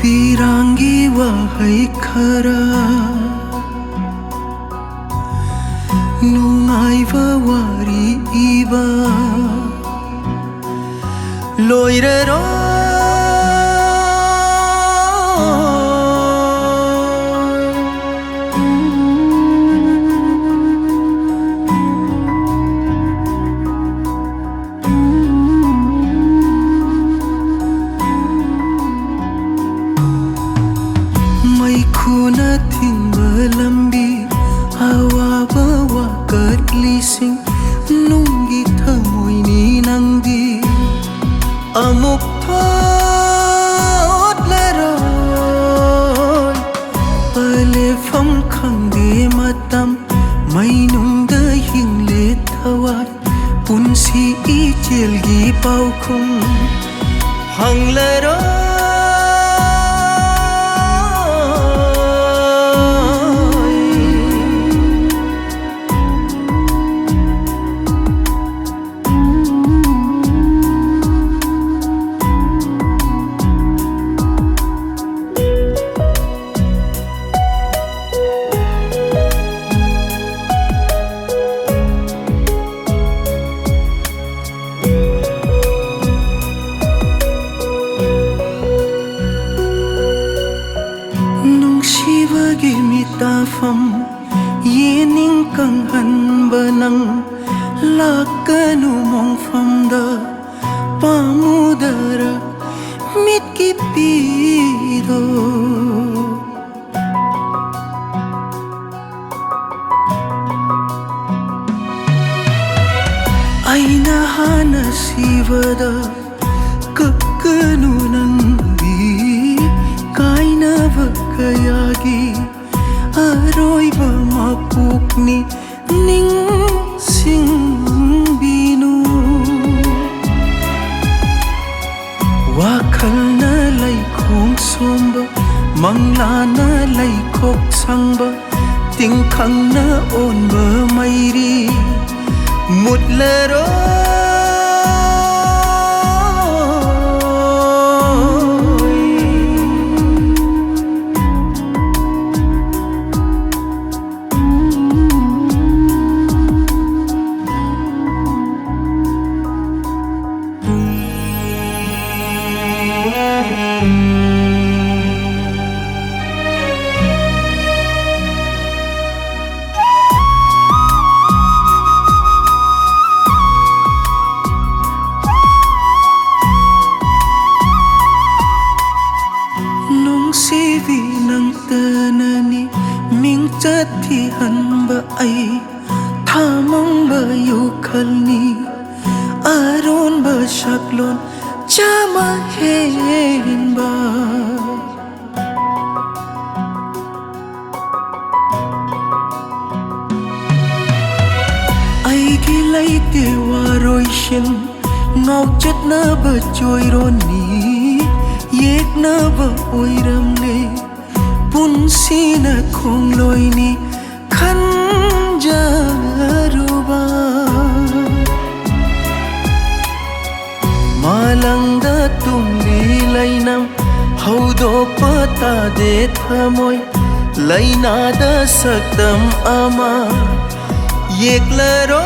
Pirangi wahai khara nungaiba wari iba loirero Khuna thingba lambi hawa bawa katlising nunggi thamoi ni nangdi amuk thot laroy pale pham khangde matam mai nung da hingle thawai punsi I chelgi pau khum hang laroy Tafam yening kang han banang lakanu mong famda pamudara mit kipido aina hana sivada kakkanu nandi kaina vakayagi Aroiba mapukni ning sing binu Wakal na lay khong somba Mangla na lay khok sangba Tingkang na onba mayri Mutlaro Sivi nang tanani ming chat thi han ba ai thamang ba yu khalni aron ba shaklon chama hen ba ai gi lai te waroi shin ngau chat na ba choi ron ni Yek na ba oiram ne punsi na khong loi ni khan jaruba malang da tum li lainam haudo pata de thamoi laina da sakdam ama yek laro